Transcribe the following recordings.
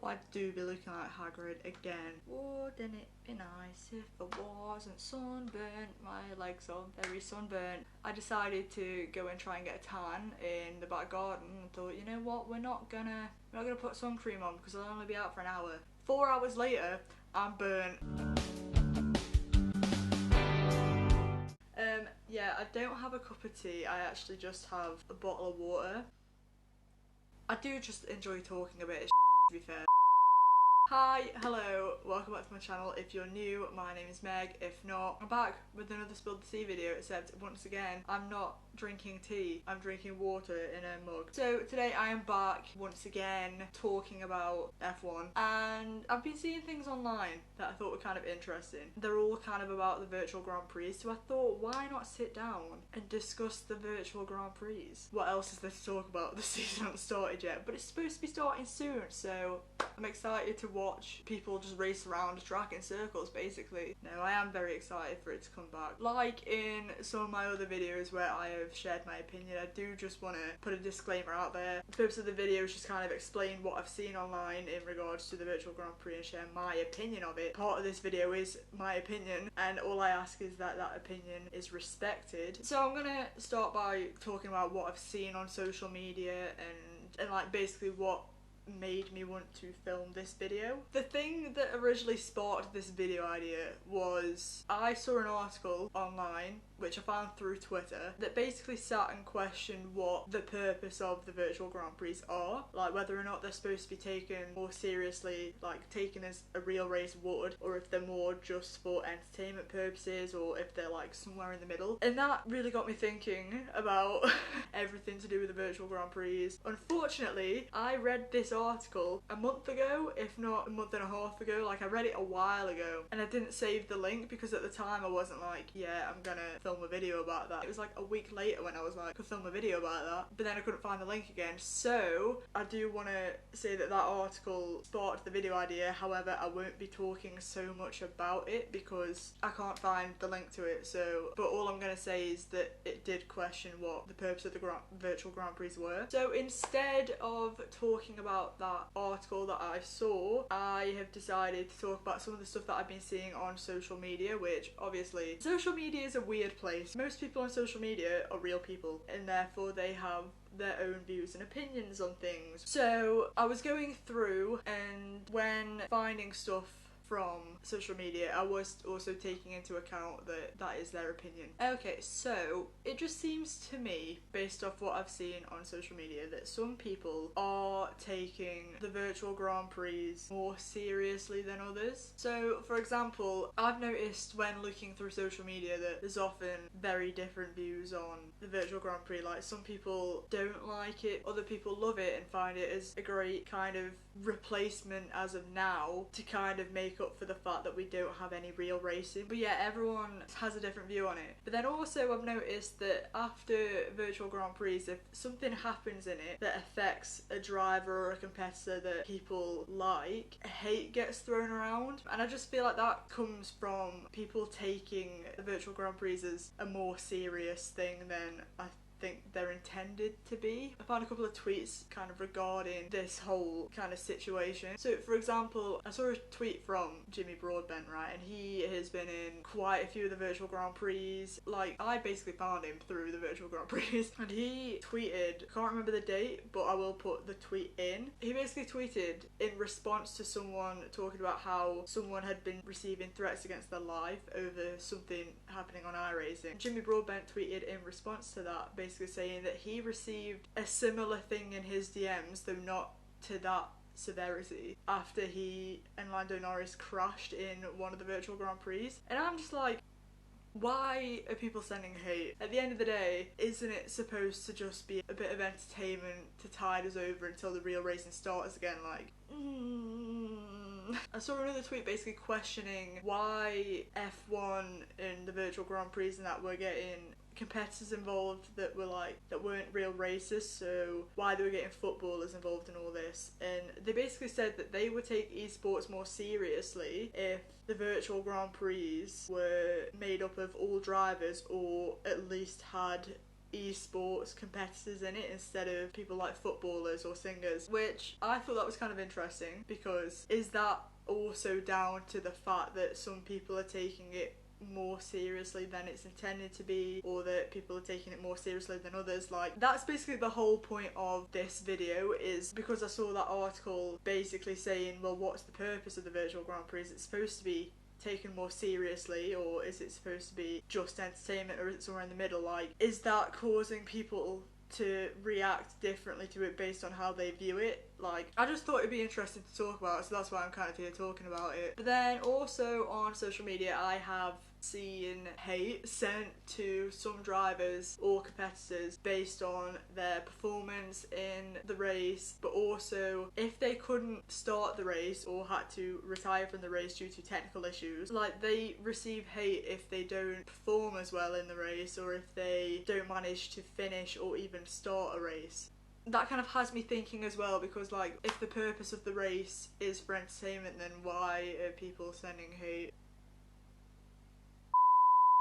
I do be looking like Hagrid again. Wouldn't it be nice if I wasn't sunburnt? My legs are very sunburnt. I decided to go and try and get a tan in the back garden and thought, you know what, we're not gonna put sun cream on because I'll only be out for an hour. 4 hours later, I'm burnt. Yeah, I don't have a cup of tea, I actually just have a bottle of water. I do just enjoy talking a bit of to be fair. Hi, hello, welcome back to my channel. If you're new, my name is Meg. If not, I'm back with another Spill the Tea video, except once again, I'm not drinking tea, I'm drinking water in a mug. So today I am back once again talking about F1, and I've been seeing things online that I thought were kind of interesting. They're all kind of about the virtual Grand Prix, so I thought, why not sit down and discuss the virtual Grand Prix? What else is there to talk about? The season hasn't started yet, but it's supposed to be starting soon, so I'm excited to watch people just race around the track in circles, basically. No, I am very excited for it to come back. Like in some of my other videos where I have shared my opinion, I do just want to put a disclaimer out there. The purpose of the video is just kind of explain what I've seen online in regards to the virtual Grand Prix and share my opinion of it. Part of this video is my opinion, and all I ask is that that opinion is respected. So I'm gonna start by talking about what I've seen on social media and like basically what made me want to film this video. The thing that originally sparked this video idea was I saw an article online, which I found through Twitter, that basically sat and questioned what the purpose of the virtual Grand Prix are, like whether or not they're supposed to be taken more seriously, like taken as a real race would, or if they're more just for entertainment purposes, or if they're like somewhere in the middle. And that really got me thinking about everything to do with the virtual Grand Prix. Unfortunately, I read this article a month ago, if not a month and a half ago. Like I read it a while ago and I didn't save the link because at the time I wasn't like, yeah, I'm gonna film a video about that. It was like a week later when I was like, I could film a video about that, but then I couldn't find the link again. So I do want to say that that article sparked the video idea. However, I won't be talking so much about it because I can't find the link to it. So, but all I'm gonna say is that it did question what the purpose of the virtual Grand Prix were. So instead of talking about that article that I saw, I have decided to talk about some of the stuff that I've been seeing on social media, which obviously social media is a weird place. Most people on social media are real people and therefore they have their own views and opinions on things. So I was going through, and when finding stuff from social media, I was also taking into account that that is their opinion. Okay, so it just seems to me, based off what I've seen on social media, that some people are taking the virtual Grand Prix more seriously than others. So for example, I've noticed when looking through social media that there's often very different views on the virtual Grand Prix. Like some people don't like it, other people love it and find it as a great kind of replacement as of now to kind of make up for the fact that we don't have any real racing. But yeah, everyone has a different view on it. But then also I've noticed that after virtual Grand Prix, if something happens in it that affects a driver or a competitor that people like, hate gets thrown around. And I just feel like that comes from people taking the virtual Grand Prix as a more serious thing than I think they're intended to be. I found a couple of tweets kind of regarding this whole kind of situation. So for example, I saw a tweet from Jimmy Broadbent, right, and he has been in quite a few of the virtual Grand Prix. Like I basically found him through the virtual Grand Prix and he tweeted, I can't remember the date, but I will put the tweet in. He basically tweeted in response to someone talking about how someone had been receiving threats against their life over something happening on iRacing. Jimmy Broadbent tweeted in response to that, basically saying that he received a similar thing in his DMs, though not to that severity, after he and Lando Norris crashed in one of the virtual Grand Prix. And I'm just like, why are people sending hate? At the end of the day, isn't it supposed to just be a bit of entertainment to tide us over until the real racing starts again? Like, I saw another tweet basically questioning why F1 and the virtual Grand Prix and that were getting competitors involved that were like, that weren't real racers, so why they were getting footballers involved in all this. And they basically said that they would take esports more seriously if the virtual Grand Prix were made up of all drivers, or at least had esports competitors in it instead of people like footballers or singers, which I thought that was kind of interesting, because is that also down to the fact that some people are taking it more seriously than it's intended to be, or that people are taking it more seriously than others? Like, that's basically the whole point of this video, is because I saw that article basically saying, well, what's the purpose of the virtual Grand Prix? Is it supposed to be taken more seriously, or is it supposed to be just entertainment, or is it somewhere in the middle? Like, is that causing people to react differently to it based on how they view it? Like, I just thought it'd be interesting to talk about, so that's why I'm kind of here talking about it. But then also on social media, I have seen hate sent to some drivers or competitors based on their performance in the race, but also if they couldn't start the race or had to retire from the race due to technical issues, like, they receive hate if they don't perform as well in the race, or if they don't manage to finish or even start a race. That kind of has me thinking as well, because like, if the purpose of the race is for entertainment, then why are people sending hate?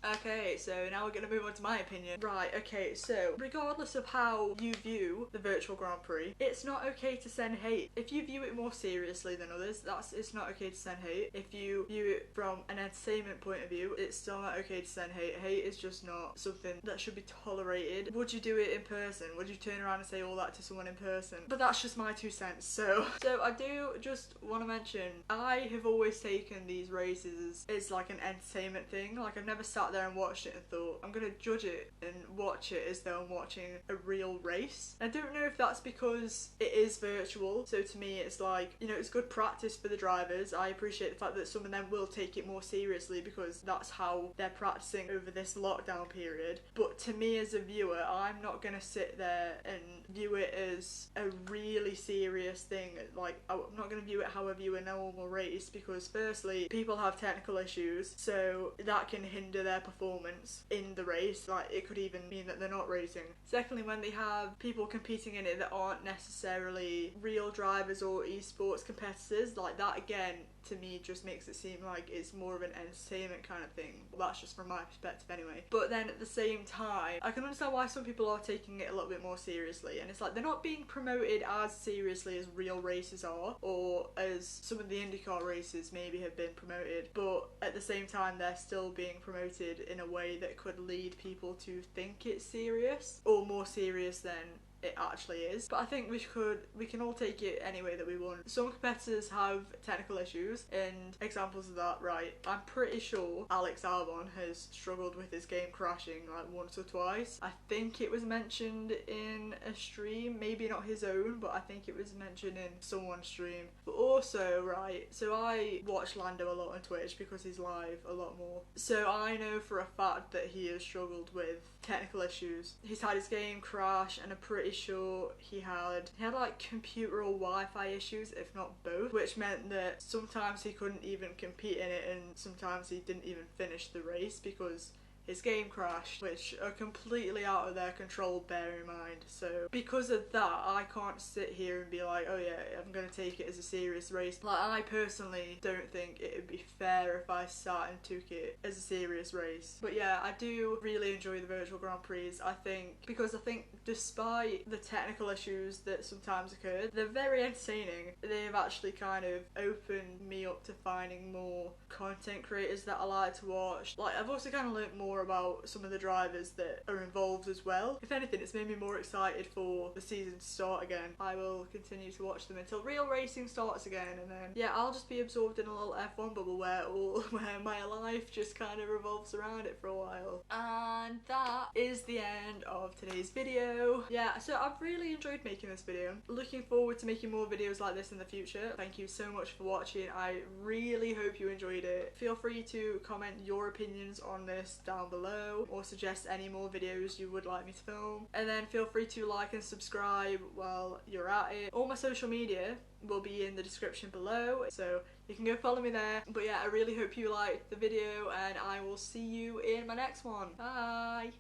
Okay, so now we're going to move on to my opinion. Right, okay, so regardless of how you view the virtual Grand Prix, it's not okay to send hate. If you view it more seriously than others, it's not okay to send hate. If you view it from an entertainment point of view, it's still not okay to send hate. Hate is just not something that should be tolerated. Would you do it in person? Would you turn around and say all that to someone in person? But that's just my 2 cents. So I do just want to mention, I have always taken these races as like an entertainment thing. Like, I've never sat there and watched it and thought, I'm gonna judge it and watch it as though I'm watching a real race. I don't know if that's because it is virtual, so to me it's like, you know, it's good practice for the drivers. I appreciate the fact that some of them will take it more seriously because that's how they're practicing over this lockdown period. But to me as a viewer, I'm not gonna sit there and view it as a really serious thing. Like, I'm not gonna view it how I view a normal race, because firstly, people have technical issues, so that can hinder their performance in the race. Like, it could even mean that they're not racing. Secondly, when they have people competing in it that aren't necessarily real drivers or esports competitors, like, that again to me just makes it seem like it's more of an entertainment kind of thing. Well, that's just from my perspective anyway. But then at the same time, I can understand why some people are taking it a little bit more seriously, and it's like they're not being promoted as seriously as real races are, or as some of the IndyCar races maybe have been promoted, but at the same time they're still being promoted in a way that could lead people to think it's serious, or more serious than it actually is. But I think we can all take it any way that we want. Some competitors have technical issues, and examples of that, right, I'm pretty sure Alex Albon has struggled with his game crashing like once or twice. I think it was mentioned in a stream, maybe not his own, but I think it was mentioned in someone's stream. But also, right, so I watch Lando a lot on Twitch because he's live a lot more, so I know for a fact that he has struggled with technical issues. He's had his game crash, and I'm pretty sure he had like computer or Wi-Fi issues, if not both, which meant that sometimes he couldn't even compete in it, and sometimes he didn't even finish the race because his game crashed, which are completely out of their control, bear in mind. So because of that, I can't sit here and be like, oh yeah, I'm gonna take it as a serious race. Like, I personally don't think it would be fair if I sat and took it as a serious race. But yeah, I do really enjoy the virtual Grand Prix, I think, because I think despite the technical issues that sometimes occur, they're very entertaining. They've actually kind of opened me up to finding more content creators that I like to watch. Like, I've also kind of learnt more about some of the drivers that are involved as well. If anything, it's made me more excited for the season to start again. I will continue to watch them until real racing starts again, and then yeah, I'll just be absorbed in a little F1 bubble where my life just kind of revolves around it for a while. And that is the end of today's video. Yeah, so I've really enjoyed making this video. Looking forward to making more videos like this in the future. Thank you so much for watching. I really hope you enjoyed it. Feel free to comment your opinions on this down below, or suggest any more videos you would like me to film, and then feel free to like and subscribe while you're at it. All my social media will be in the description below, so you can go follow me there. But yeah, I really hope you liked the video, and I will see you in my next one. Bye!